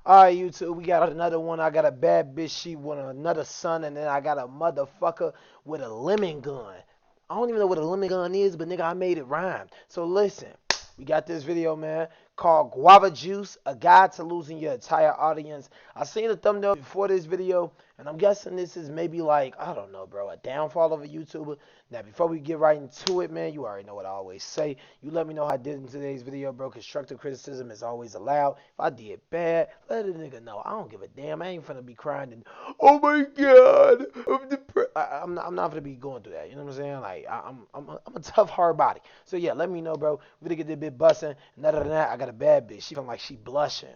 Alright, YouTube, we got another one. I got a bad bitch. She want another son, and then I got a motherfucker with a lemon gun. I don't even know what a lemon gun is, but nigga, I made it rhyme. So listen, we got this video, man, called Guava Juice, a guide to losing your entire audience. I seen the thumbnail before this video, and I'm guessing this is maybe like, I don't know, bro, a downfall of a YouTuber. Now, before we get right into it, man, you already know what I always say. You let me know how I did in today's video, bro. Constructive criticism is always allowed. If I did bad, let a nigga know. I don't give a damn. I ain't finna be crying and, oh my god, I'm not gonna be going through that. You know what I'm saying? Like I'm a tough hard body. So yeah, let me know, bro. We gonna get this bit busting. And other than that, I got a bad bitch. She feeling like she blushing.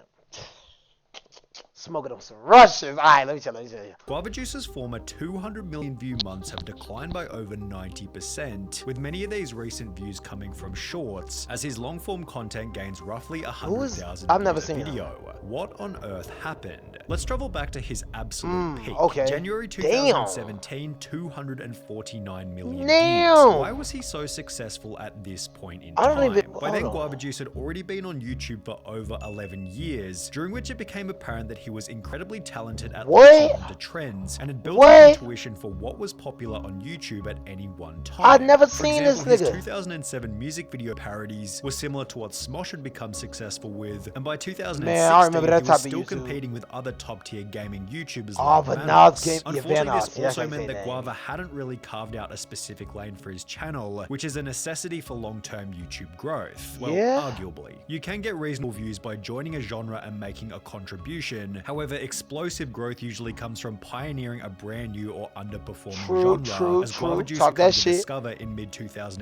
Smoking on some Russians. Alright, let me tell you. Guava Juice's former 200 million view months have declined by over 90%, with many of these recent views coming from shorts, as his long-form content gains roughly 100,000 I've never views seen a video. What on earth happened? Let's travel back to his absolute peak. Okay. January 2017, 249 million Damn. views. Why was he so successful at this point in I don't time? even- By then, hold on. Guava Juice had already been on YouTube for over 11 years, during which it became apparent that he was incredibly talented at latching onto trends and had built an intuition for what was popular on YouTube at any one time. I'd never For seen example, this his nigga. 2007 music video parodies were similar to what Smosh had become successful with, and by 2016 Man, I remember that he was type of still YouTube. competing with other top-tier gaming YouTubers Oh, like but now it's Vanoss. game- yeah, Unfortunately, Vanoss. this Yeah, also that's meant how you say that that. Guava hadn't really carved out a specific lane for his channel, which is a necessity for long-term YouTube growth. Well, Yeah. arguably. You can get reasonable views by joining a genre and making a contribution. However, explosive growth usually comes from pioneering a brand new or underperforming genre, as Guava Juice Talk had that come to shit. discover in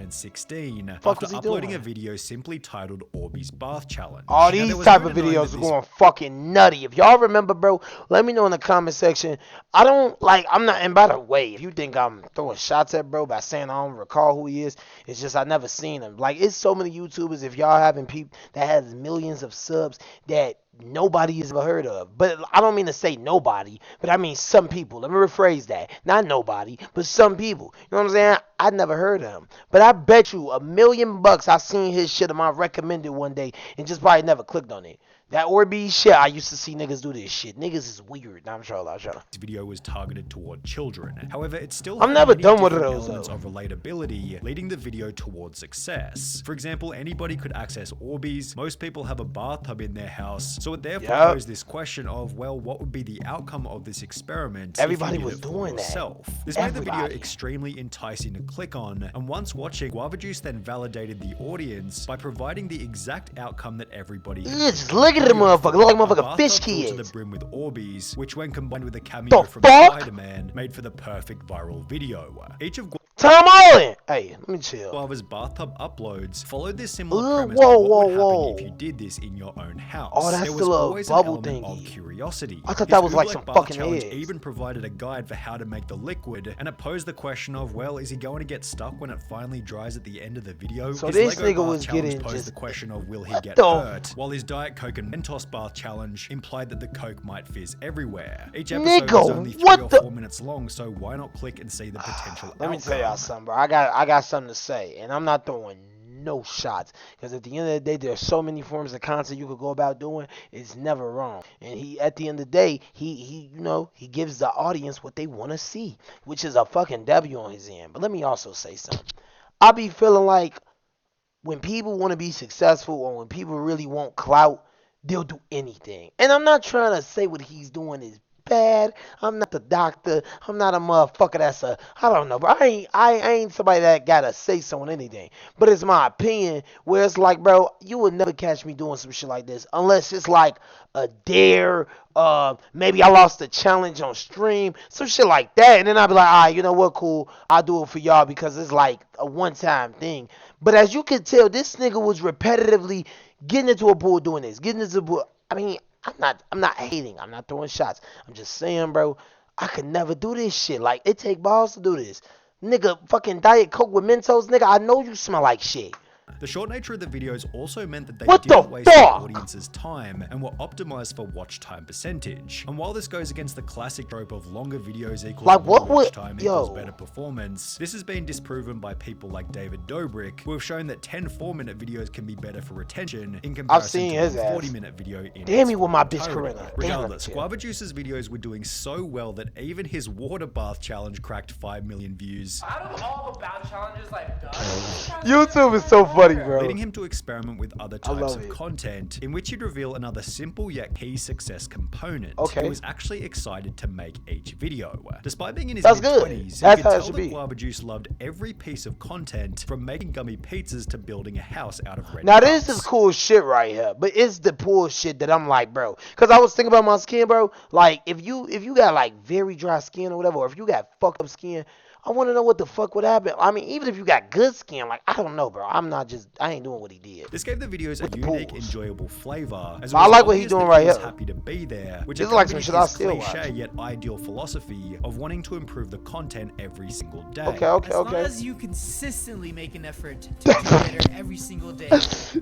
mid-2016 Fuck after was he uploading doing? a video simply titled Orbeez Bath Challenge. All Now, there these was type no of denying videos that are this going fucking nutty. If y'all remember, bro, let me know in the comment section. I don't like. I'm not. And by the way, if you think I'm throwing shots at bro by saying I don't recall who he is, it's just I never seen him. Like it's so many YouTubers. If y'all having people that has millions of subs that nobody has ever heard of. But I don't mean to say nobody, but I mean some people. Let me rephrase that. Not nobody, but some people. You know what I'm saying? I never heard of him. But I bet you $1,000,000 I seen his shit on my recommended one day and just probably never clicked on it. That Orbeez shit, I used to see niggas do this shit. Niggas is weird. Nah, I'm sure. This video was targeted toward children. However, it still I'm had never many done with different those, elements though. of relatability, leading the video towards success. For example, anybody could access Orbeez. Most people have a bathtub in their house, so it therefore posed this question of, well, what would be the outcome of this experiment? Everybody if you did was it for doing that. yourself? This made the video Everybody. extremely enticing to click on, and once watching, Guava Juice then validated the audience by providing the exact outcome that everybody had Yeah, just look at the motherfucker. Look like a motherfucker fish bathtub filled to kids. the brim with Orbeez, which when combined with a cameo The from fuck? Spider-Man, made for the perfect viral video. Each of Tom Holland. Hey, let me chill. Guava's bathtub uploads followed this similar Ugh, premise whoa, of what would whoa, happen if you whoa. did this in your own house. Oh, that's there was the little always an bubble element of thingy. curiosity. I thought His that was like Oobleck some bath fucking challenge eggs. even provided a guide for how to make the liquid, and it posed the question of, well, is he going to get stuck when it finally dries at the end of the video? So His this Lego nigga bath was challenge getting posed just- the question of, will he What get the- hurt? While his Diet Coke and Mentos bath challenge implied that the Coke might fizz everywhere. Each episode Nigga, was only 3 what or the- 4 minutes long, so why not click and see the potential Let me tell y'all outcome? something, bro. I got something to say, and I'm not throwing no shots because at the end of the day, there's so many forms of content you could go about doing. It's never wrong, and he at the end of the day, he you know he gives the audience what they want to see, which is a fucking W on his end. But let me also say something. I be feeling like when people want to be successful or when people really want clout, they'll do anything. And I'm not trying to say what he's doing is bad. I'm not the doctor. I'm not a motherfucker that's a I don't know, bro. I ain't somebody that gotta say so on anything. But it's my opinion where it's like, bro, you would never catch me doing some shit like this unless it's like a dare. Maybe I lost a challenge on stream, some shit like that, and then I'll be like, all right, you know what, cool, I'll do it for y'all because it's like a one-time thing. But as you can tell, this nigga was repetitively getting into a pool doing this, getting into a pool. I mean, I'm not hating. I'm not throwing shots. I'm just saying, bro, I could never do this shit. Like, it take balls to do this. Nigga, fucking Diet Coke with Mentos, nigga, I know you smell like shit. The short nature of the videos also meant that they What didn't the waste the fuck? audience's time and were optimized for watch time percentage. And while this goes against the classic trope of longer videos equals Like, more what watch would- time yo. equals better performance, this has been disproven by people like David Dobrik, who have shown that 10 4-minute videos can be better for retention in comparison seen to his a ass. 40-minute video in Damn, its he with my full bitch entirety. Corinna. Damn, Regardless, let me Guava Juice's videos were doing so well that even his water bath challenge cracked 5 million views. Out of all the bath challenges I've done, YouTube is so funny, bro. Leading him to experiment with other types love of it. content, in which he'd reveal another simple yet key success component. Okay. He was actually excited to make each video. Despite being in his That's good. mid-20s, That's you how it could tell should that be. Guava Juice loved every piece of content, from making gummy pizzas to building a house out of red Now this cups. is cool shit right here, but it's the poor shit that I'm like, bro. Cause I was thinking about my skin, bro. Like if you got like very dry skin or whatever, or if you got fucked up skin, I want to know what the fuck would happen. I mean, even if you got good skin, like I don't know, bro. I ain't doing what he did. This gave the videos With a the unique, pools. enjoyable flavor. As I well as like what he's obvious doing that right he was here. happy to be there, which This is like some accompanied shit I his still cliche watch. yet ideal philosophy of wanting to improve the content every single day. Okay, As long okay. as you consistently make an effort to do better every single day,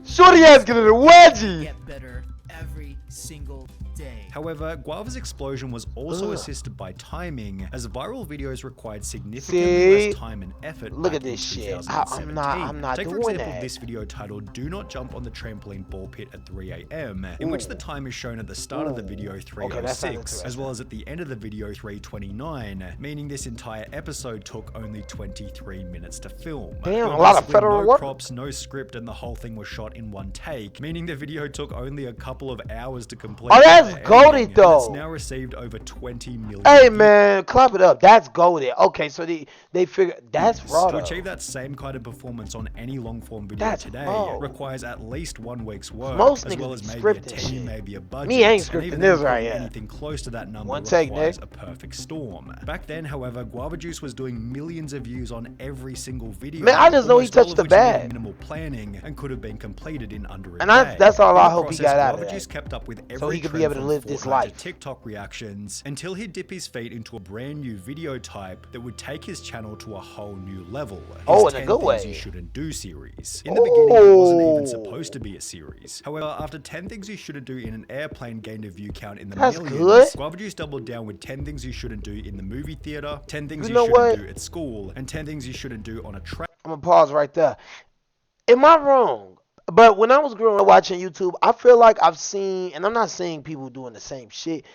Shorty ass getting a wedgie. get better every single day. However, Guava's explosion was also Ugh. assisted by timing, as viral videos required significantly See? less time and effort. Look back at this in shit. 2017. I'm not Take, for doing example, that. this video titled "Do Not Jump on the Trampoline Ball Pit at 3 a.m.," in which the time is shown at the start of the video Okay, that sounds 3:06, as well as at the end of the video 3:29, meaning this entire episode took only 23 minutes to film. Damn, There a were lot of basically federal no work. props, no script, and the whole thing was shot in one take, meaning the video took only a couple of hours to complete. Oh, that's the editing, goated, and though. It's now received over 20 million Hey views. man, clap it up. That's golded. Okay, so they figure that's raw. To though. achieve that same kind of performance on any long-form video That's today low. requires at least 1 week's work, Most as niggas well as be maybe a scripting team, shit. maybe a budget. Me ain't and scripting even this then, right putting here. anything close to that number One take, requires Nick. a perfect storm. Back then, however, Guava Juice was doing millions of views on every single video. Man, I just know he almost all touched of the which needed bag. minimal planning and could have been completed in under a And day. that's all In I the hope he process, got out of Guava that. Juice kept up with every So he could be trend able to from live this Fortnite to life. TikTok reactions until he'd dip his feet into a brand new video type that would take his channel to a whole new level. Oh, His in a 10 good Things You way. Shouldn't Do series. In the beginning, it wasn't even Oh. supposed to be a series. However, after 10 Things You Shouldn't Do in an airplane gained a view count in the That's millions, good. Guava Juice doubled down with 10 Things You Shouldn't Do in the movie theater, 10 Things You You, know Shouldn't what? Do at school, and 10 Things You Shouldn't Do on a train. I'm gonna pause right there. Am I wrong? But when I was growing up watching YouTube, I feel like I've seen, and I'm not saying people doing the same shit,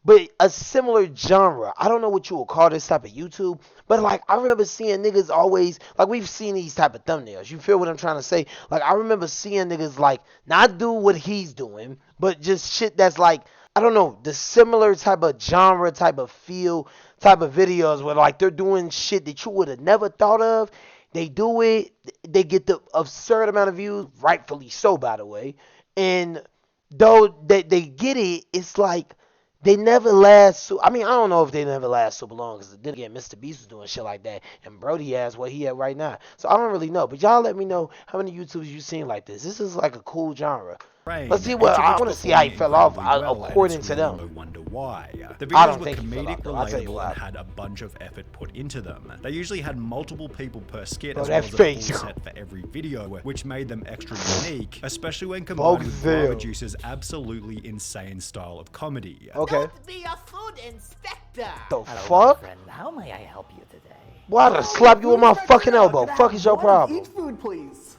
but a similar genre. I don't know what you would call this type of YouTube, but like I remember seeing niggas always, like we've seen these type of thumbnails. You feel what I'm trying to say? Like I remember seeing niggas like not do what he's doing, but just shit that's like, I don't know, the similar type of genre, type of feel, type of videos where like they're doing shit that you would have never thought of. They do it, they get the absurd amount of views, rightfully so, by the way. And though they get it, it's like they never last. I mean, I don't know if they never last super long, because then again, Mr. Beast was doing shit like that, and Brody has what he had right now. So I don't really know. But y'all let me know how many YouTubers you seen like this. This is like a cool genre. Let's see what I want to see how he fell off according to them. No wonder why. The I videos don't were think he fell comedic, off, though. I'll tell you relatable, what. and had a bunch of effort put into them. They usually had multiple people per skit, Bro, as well that as a face. full set for every video, which made them extra unique, especially when combined with Bogzil. Guava Juice's absolutely insane style of comedy. Okay. Don't be a food inspector. The Hello, my fuck? friend. How may I help you today? Why to slap you with my fucking elbow? Fuck is your problem? Eat food, please.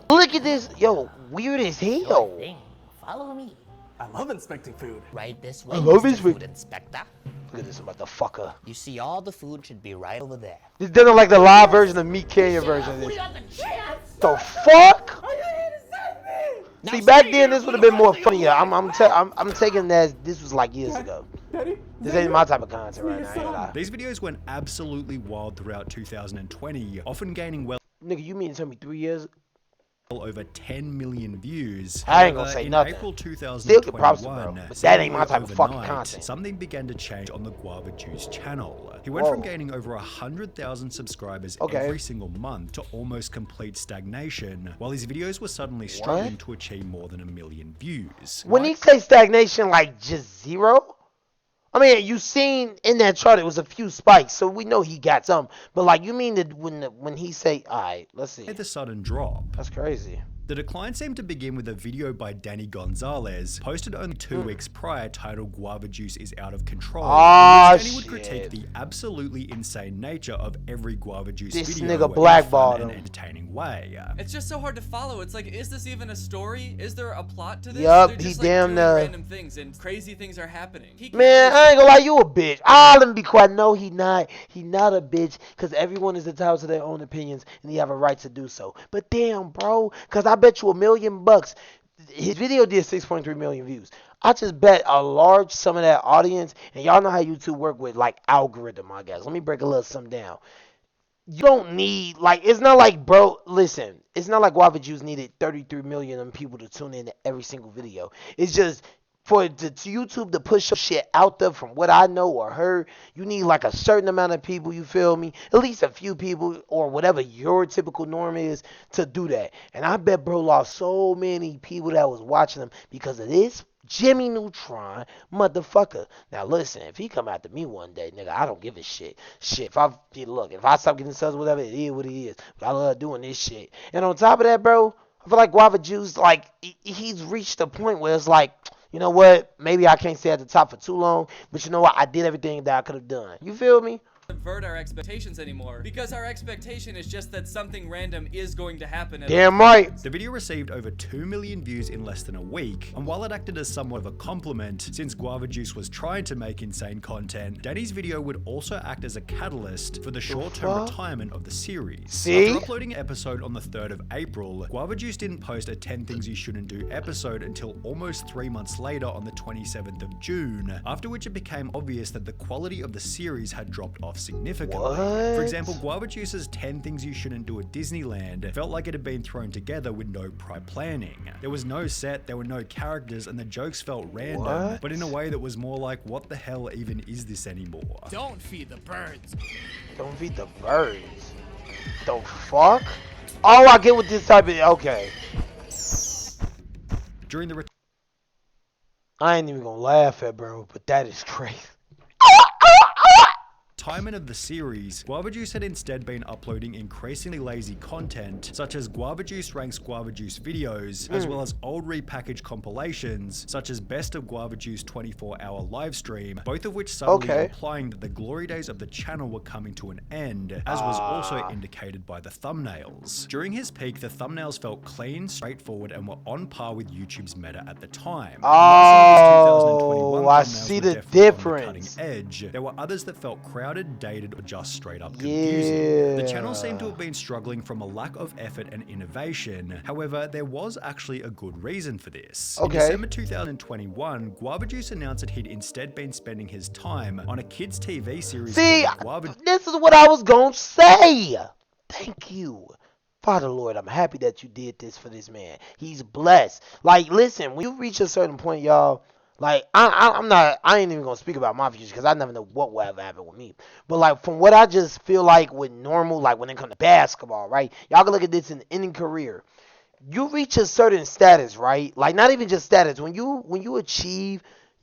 Look at this, yo, weird as hell. Thing. Follow me. I love inspecting food. Right this way, I love Mr. this way. Food Inspector. Look at this motherfucker. You see, all the food should be right over there. This doesn't like the live version of Meat Canyon version of this. The fuck? See, back then this would have been more funnier. I'm taking that this was like years ago. Daddy? This ain't my type of content right now. I ain't gonna lie. These videos went absolutely wild throughout 2020, often gaining well Nigga, you mean to tell me 3 years? over 10 million views. I ain't gonna However, say in nothing. April Still get props to 2021, bro, but that ain't my seemingly type of fucking overnight, content. something began to change on the Guava Juice channel. He went Whoa. from gaining over 100,000 subscribers Okay. every single month to almost complete stagnation, while his videos were suddenly struggling to achieve more than 1 million views. When he say stagnation, like just zero? I mean, you seen in that chart it was a few spikes, so we know he got some. But like, you mean that when he say, all right, let's see, the sudden drop. that's crazy. The decline seemed to begin with a video by Danny Gonzalez, posted only 2 weeks prior, titled "Guava Juice is out of control." Ah, in which Danny would critique shit. the absolutely insane nature of every Guava Juice This video nigga in a blackballed fun and him. entertaining way. It's just so hard to follow. It's like, is this even a story? Is there a plot to this? Yup, They're he just, like, damn doing near- random things and crazy things are happening. He can't Man, really- I ain't gonna lie, you a bitch. Ah, let me be quiet. No, he not. He not a bitch, because everyone is entitled to their own opinions, and they have a right to do so. But damn, bro, because I bet you $1,000,000. His video did 6.3 million views. I just bet a large sum of that audience, and y'all know how YouTube work with, like, algorithm, I guess. Let me break a little something down. You don't need, like, it's not like, bro, listen, it's not like Guava Juice needed 33 million of people to tune in to every single video. It's just for to YouTube to push your shit out there, from what I know or heard, you need like a certain amount of people, you feel me? At least a few people, or whatever your typical norm is, to do that. And I bet bro lost so many people that was watching him because of this Jimmy Neutron motherfucker. Now listen, if he come after me one day, nigga, I don't give a shit. Shit, if I stop getting subs, whatever, it is what it is. But I love doing this shit. And on top of that, bro, I feel like Guava Juice, like, he's reached a point where it's like, you know what? Maybe I can't stay at the top for too long, but you know what? I did everything that I could have done. You feel me? Subvert our expectations anymore, because our expectation is just that something random is going to happen. Damn right. The video received over 2 million views in less than a week, and while it acted as somewhat of a compliment, since Guava Juice was trying to make insane content, Danny's video would also act as a catalyst for the short-term retirement of the series. See? After uploading an episode on the 3rd of April, Guava Juice didn't post a 10 Things You Shouldn't Do episode until almost 3 months later on the 27th of June, after which it became obvious that the quality of the series had dropped off significantly. What? For example, Guava Juice's 10 Things You Shouldn't Do at Disneyland felt like it had been thrown together with no prior planning. There was no set, there were no characters, and the jokes felt random, but in a way that was more like, what the hell even is this anymore? Don't feed the birds. Don't feed the birds. The fuck? Oh, I get what this type of, okay. During the I ain't even gonna laugh at bro, but that is crazy. retirement of the series, Guava Juice had instead been uploading increasingly lazy content, such as Guava Juice ranks Guava Juice videos, as well as old repackaged compilations, such as Best of Guava Juice 24-hour livestream, both of which subtly implying that the glory days of the channel were coming to an end, as was also indicated by the thumbnails. During his peak, the thumbnails felt clean, straightforward, and were on par with YouTube's meta at the time. Oh, I see the difference. Cutting edge. There were others that felt crowded, dated, or just straight up confusing. The channel seemed to have been struggling from a lack of effort and innovation. However, there was actually a good reason for this. In December 2021, Guava Juice announced that he'd instead been spending his time on a kids' TV series called Guava. This is what I was gonna say. Thank you. Father Lord, I'm happy that you did this for this man. He's blessed. Like, listen, when you reach a certain point, y'all, like, I ain't even gonna speak about my future because I never know what will ever happen with me. But like, from what I just feel like with normal, like when it comes to basketball, right? Y'all can look at this in any career. You reach a certain status, right? Like, not even just status. When you achieve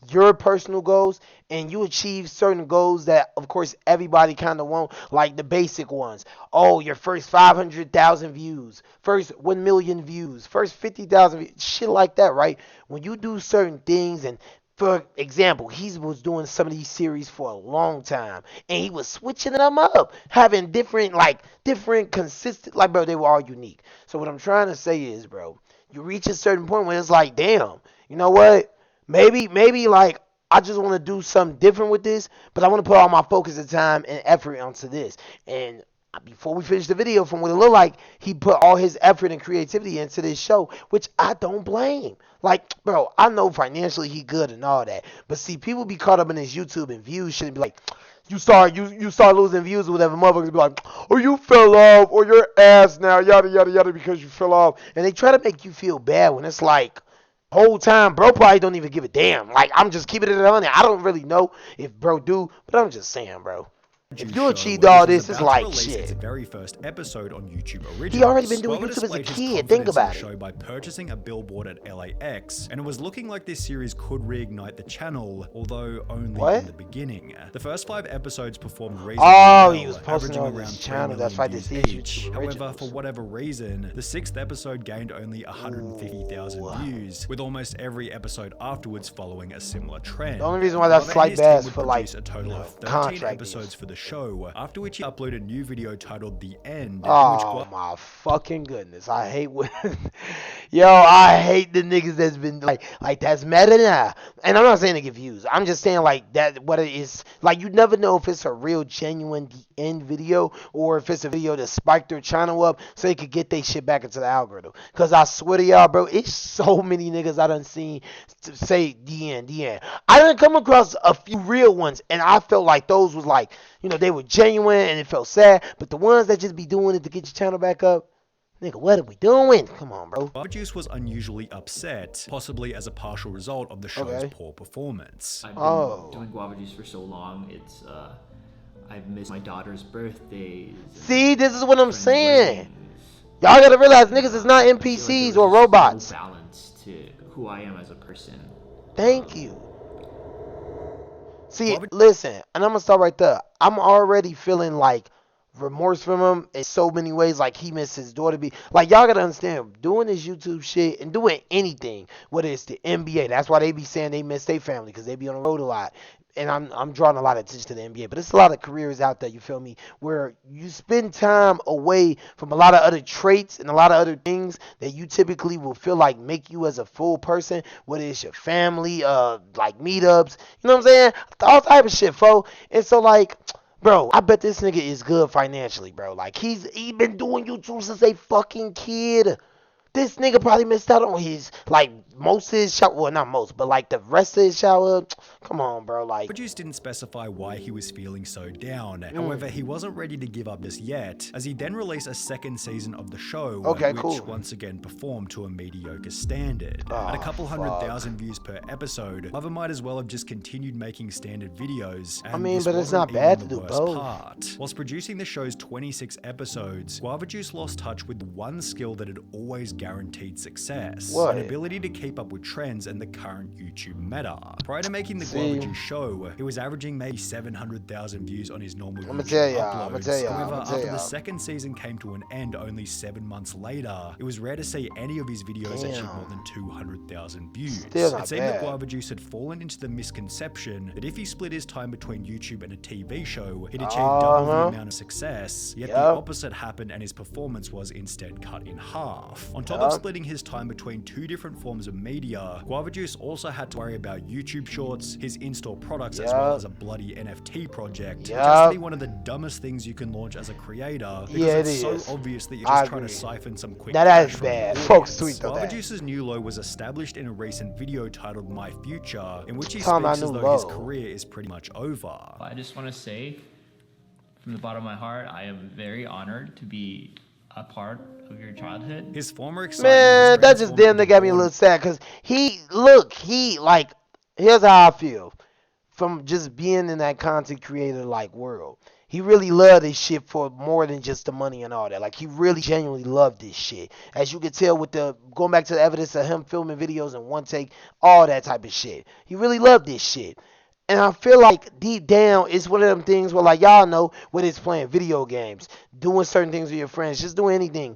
your personal goals and you achieve certain goals that of course everybody kind of want, like the basic ones. Oh, your first 500,000 views, first 1 million views, first 50,000 views, shit like that, right? When you do certain things, and for example, he was doing some of these series for a long time and he was switching them up, having different consistent, like, bro, they were all unique. So what I'm trying to say is, bro, you reach a certain point where it's like, damn, you know what? Maybe like I just want to do something different with this, but I want to put all my focus and time and effort onto this. And before we finish the video, from what it looked like, he put all his effort and creativity into this show, which I don't blame. Like, bro, I know financially he good and all that, but see, people be caught up in his YouTube and views shouldn't be like, you start losing views or whatever, motherfuckers be like, oh, you fell off, or your ass now, yada yada yada, because you fell off, and they try to make you feel bad when it's like, whole time, bro probably don't even give a damn. Like, I'm just keeping it on there. I don't really know if bro do, but I'm just saying, bro. If you show, achieved all which was this, it's about to like release its shit. very first episode on YouTube Originals. He already been doing Guava YouTube as a displayed his kid. Think confidence in about the it. show by purchasing a billboard at LAX, and it was looking like this series could reignite the channel, although only What? in the beginning. The first 5 episodes performed reasonably Oh, well, he was posting averaging on around his 3 channel. That's million right, this views is each. YouTube However, Originals. for whatever reason, the 6th episode gained only 150,000 views, with almost every episode afterwards following a similar trend. The only reason why that's Guava and slight his team bass would for, like, produce a total you know, of 13 contract episodes deals. for the show, after which he uploaded a new video titled The End, in which Oh my fucking goodness! I hate when, yo, I hate the niggas that's been like that's meta now. And I'm not saying to get views. I'm just saying like that. What it is like, you never know if it's a real genuine The End video or if it's a video that spiked their channel up so they could get their shit back into the algorithm. Cause I swear to y'all, bro, it's so many niggas I done seen say The End, The End. I done come across a few real ones, and I felt like those was like, you know, they were genuine and it felt sad. But the ones that just be doing it to get your channel back up, nigga, what are we doing? Come on, bro. Guava Juice was unusually upset, possibly as a partial result of the show's Okay. poor performance. I've been Oh. doing Guava Juice for so long. It's I've missed my daughter's birthdays. and See, this is what I'm friends' saying. weddings. Y'all gotta realize niggas is not I feel like NPCs there or was robots. no balance to who I am as a person. Thank you. See, listen, and I'm gonna start right there. I'm already feeling like remorse from him in so many ways. Like, he missed his daughter. Like, y'all gotta understand, doing this YouTube shit and doing anything, whether it's the NBA, that's why they be saying they miss their family, because they be on the road a lot. And I'm drawing a lot of attention to the NBA, but it's a lot of careers out there, you feel me, where you spend time away from a lot of other traits and a lot of other things that you typically will feel like make you as a full person, whether it's your family, like meetups, you know what I'm saying? All type of shit, fo. And so, like, bro, I bet this nigga is good financially, bro. Like, he been doing YouTube since a fucking kid. This nigga probably missed out on his, like, most of his shower. Well, not most, but, like, the rest of his shower. Come on, bro. Like, Guava Juice didn't specify why he was feeling so down. However, he wasn't ready to give up just yet, as he then released a second season of the show, Okay, which cool. once again performed to a mediocre standard. Oh, At a couple 100,000 views per episode, Guava might as well have just continued making standard videos. And mean, this but it's wasn't not bad even to the do worst both. part. Whilst producing the show's 26 episodes, Guava Juice lost touch with one skill that had always guaranteed success: What? an ability to keep up with trends and the current YouTube meta. Prior to making the See? Guava Juice show, he was averaging maybe 700,000 views on his normal I'ma YouTube tell y'all, uploads. I'ma tell y'all, However, I'ma tell after the y'all. second season came to an end only 7 months later, it was rare to see any of his videos achieve Damn. more than 200,000 views. Still not It seemed that bad. Guava Juice had fallen into the misconception that if he split his time between YouTube and a TV show, he'd achieve double the amount of success, yet the Yup. opposite happened and his performance was instead cut in half. On top Yup. of splitting his time between 2 different forms of media, Guava Juice also had to worry about YouTube Shorts, his in-store products, as well Yup. as a bloody NFT project, which has Yup. to be one of the dumbest things you can launch as a creator, because Yeah, it's it is. so obvious that you're I just trying to agree. siphon some quick Now that cash is from the bad. audience. Folks tweet though Guava that. Juice's new low was established in a recent video titled My Future, in which he Tell him speaks I as knew though his low. career is pretty much over. I just want to say, from the bottom of my heart, I am very honored to be a part of your childhood. His former excitement Man, has that just transformed damn near into got me a boredom. little sad, because he, like, here's how I feel from just being in that content creator, like, world. He really loved this shit for more than just the money and all that. Like, he really genuinely loved this shit. As you can tell with going back to the evidence of him filming videos in one take, all that type of shit. He really loved this shit. And I feel like deep down, it's one of them things where, like, y'all know, whether it's playing video games, doing certain things with your friends, just doing anything.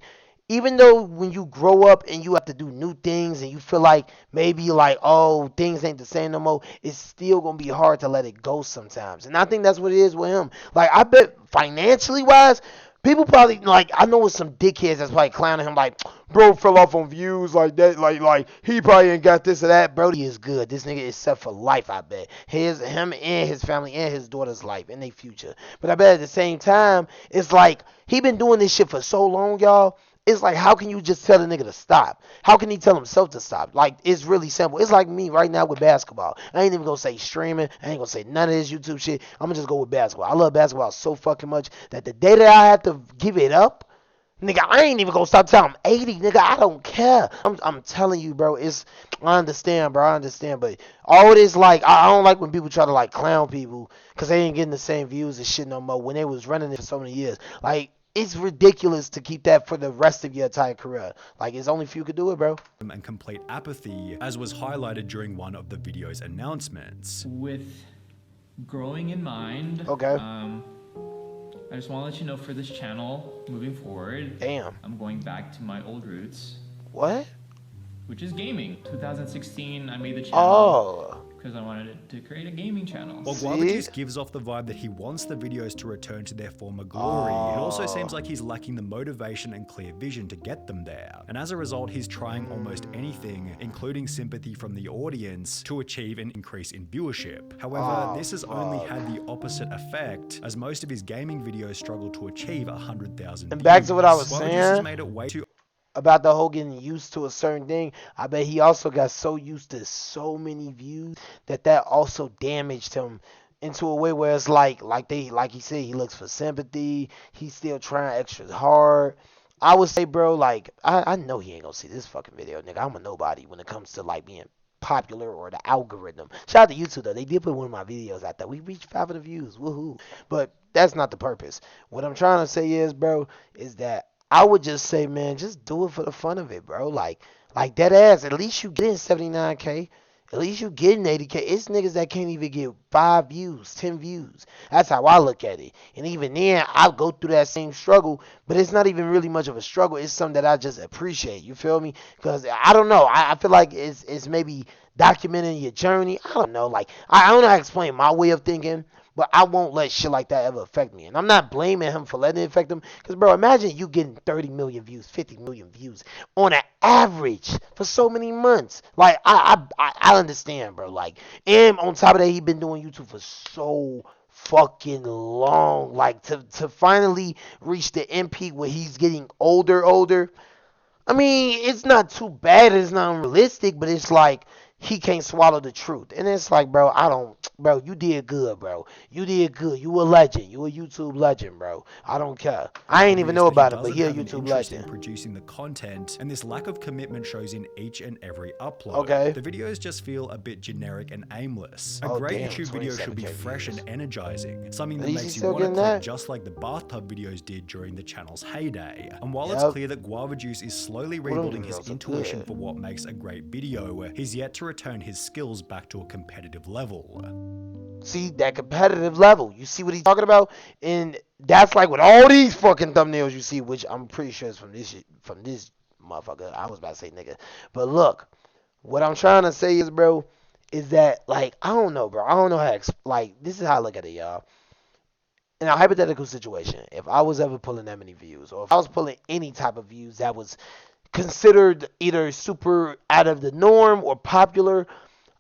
Even though when you grow up and you have to do new things and you feel like maybe like, oh, things ain't the same no more, it's still going to be hard to let it go sometimes. And I think that's what it is with him. Like, I bet financially wise, people probably, like, I know with some dickheads that's probably clowning him like, bro fell off on views like that, like he probably ain't got this or that. Brody is good. This nigga is set for life, I bet. Him and his family and his daughter's life and their future. But I bet at the same time, it's like, he been doing this shit for so long, y'all. It's like, how can you just tell a nigga to stop? How can he tell himself to stop? Like, it's really simple. It's like me right now with basketball. I ain't even gonna say streaming. I ain't gonna say none of this YouTube shit. I'm gonna just go with basketball. I love basketball so fucking much that the day that I have to give it up, Nigga, I ain't even gonna stop telling I'm 80, nigga. I don't care. I'm telling you, bro. I understand, bro. I understand, but all this like I don't like when people try to like clown people because they ain't getting the same views and shit no more when they was running it for so many years. Like it's ridiculous to keep that for the rest of your entire career. Like it's only few could do it, bro. And complete apathy, as was highlighted during one of the video's announcements. With growing in mind, Okay. I just want to let you know for this channel, moving forward, Damn. I'm going back to my old roots, What? which is gaming. 2016, I made the channel Oh. because I wanted to create a gaming channel. While Guava Juice gives off the vibe that he wants the videos to return to their former glory, it also seems like he's lacking the motivation and clear vision to get them there. And as a result, he's trying almost anything, including sympathy from the audience, to achieve an increase in viewership. However, this has only had the opposite effect, as most of his gaming videos struggle to achieve 100,000 views. And back to what I was Guava Juice has saying made it way too about the whole getting used to a certain thing. I bet he also got so used to so many views that also damaged him into a way where it's like he said, he looks for sympathy. He's still trying extra hard. I would say, bro, like I know he ain't gonna see this fucking video, nigga. I'm a nobody when it comes to like being popular or the algorithm. Shout out to YouTube though. They did put one of my videos out there. We reached 500 views. Woohoo. But that's not the purpose. What I'm trying to say is, bro, is that I would just say, man, just do it for the fun of it, bro. Like dead ass. At least you getting 79K. At least you getting 80K. It's niggas that can't even get 5 views, 10 views. That's how I look at it. And even then, I'll go through that same struggle, but it's not even really much of a struggle. It's something that I just appreciate. You feel me? Because I don't know. I feel like it's maybe documenting your journey. I don't know. Like, I don't know how to explain my way of thinking. But I won't let shit like that ever affect me. And I'm not blaming him for letting it affect him. Because, bro, imagine you getting 30 million views, 50 million views on an average for so many months. Like, I understand, bro. Like, and on top of that, he been doing YouTube for so fucking long. Like, to finally reach the end peak where he's getting older. I mean, it's not too bad. It's not unrealistic. But it's like he can't swallow the truth. And it's like, bro, bro, you did good, bro. You did good. You a legend. You a YouTube legend, bro. I don't care. I ain't even know about it, but he a YouTube legend. In producing the content, and this lack of commitment shows in each and every upload. Okay. The videos just feel a bit generic and aimless. A Oh, great damn, YouTube video should be 27K fresh views. and energizing, something At that least makes he's you still want to getting click that. just like the bathtub videos did during the channel's heyday. And while Yep. it's clear that Guava Juice is slowly them rebuilding his girls are intuition good. for what makes a great video, he's yet to return his skills back to a competitive level. See, that competitive level. You see what he's talking about? And that's like with all these fucking thumbnails you see, which I'm pretty sure is from this motherfucker. I was about to say nigga. But look, what I'm trying to say is, bro, is that, like, I don't know, bro. I don't know how to, like, this is how I look at it, y'all. In a hypothetical situation, if I was ever pulling that many views, or if I was pulling any type of views that was considered either super out of the norm or popular,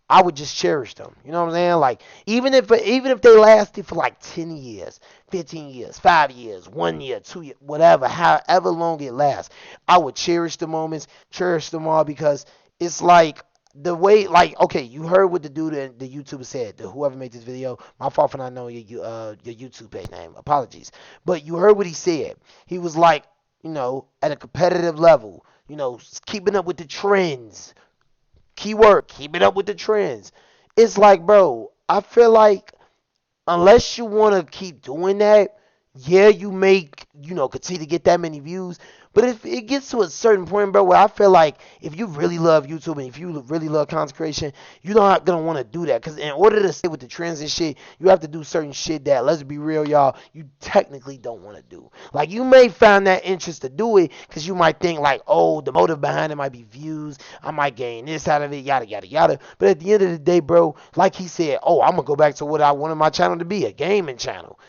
I would just cherish them. You know what I'm saying? Like, even if they lasted for like 10 years, 15 years, 5 years, 1 year, 2 years, whatever, however long it lasts, I would cherish the moments, cherish them all, because it's like the way, like, okay, you heard what the dude, the YouTuber said, whoever made this video. My fault for not knowing your YouTube page name. Apologies. But you heard what he said. He was like, you know, at a competitive level, you know, keeping up with the trends. Keyword, keeping up with the trends. It's like, bro, I feel like unless you want to keep doing that, yeah, you may, you know, continue to get that many views. But if it gets to a certain point, bro, where I feel like if you really love YouTube and if you really love content creation, you're not going to want to do that. Because in order to stay with the trends and shit, you have to do certain shit that, let's be real, y'all, you technically don't want to do. Like, you may find that interest to do it because you might think, like, oh, the motive behind it might be views. I might gain this out of it, yada, yada, yada. But at the end of the day, bro, like he said, oh, I'm going to go back to what I wanted my channel to be, a gaming channel.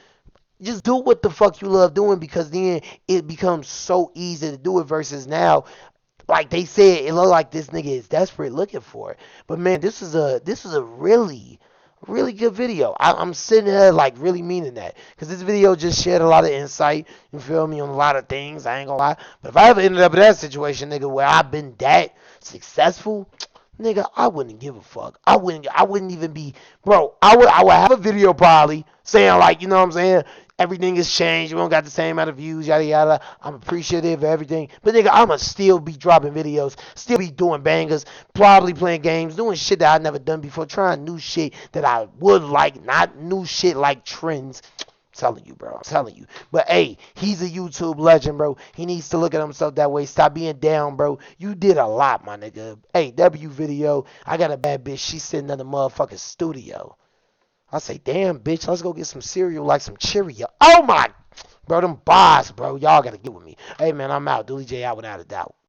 Just do what the fuck you love doing, because then it becomes so easy to do it versus now, like they said, it looked like this nigga is desperate looking for it. But man, this is a really, really good video. I'm sitting there like really meaning that, because this video just shared a lot of insight, you feel me, on a lot of things. I ain't gonna lie. But if I ever ended up in that situation, nigga, where I've been that successful, nigga, I wouldn't give a fuck. I wouldn't even be, bro. I would have a video probably saying, like, you know what I'm saying, everything has changed. We don't got the same amount of views, yada yada. I'm appreciative of everything. But nigga, I'ma still be dropping videos, still be doing bangers, probably playing games, doing shit that I never done before, trying new shit that I would like, not new shit like trends. Telling you, bro. I'm telling you. But hey, he's a YouTube legend, bro. He needs to look at himself that way. Stop being down, bro. You did a lot, my nigga. Hey, W video. I got a bad bitch. She's sitting in the motherfucking studio. I say, damn, bitch, let's go get some cereal like some Cheerio. Oh my, bro, them bars, bro. Y'all gotta get with me. Hey, man, I'm out. Dooley J out without a doubt.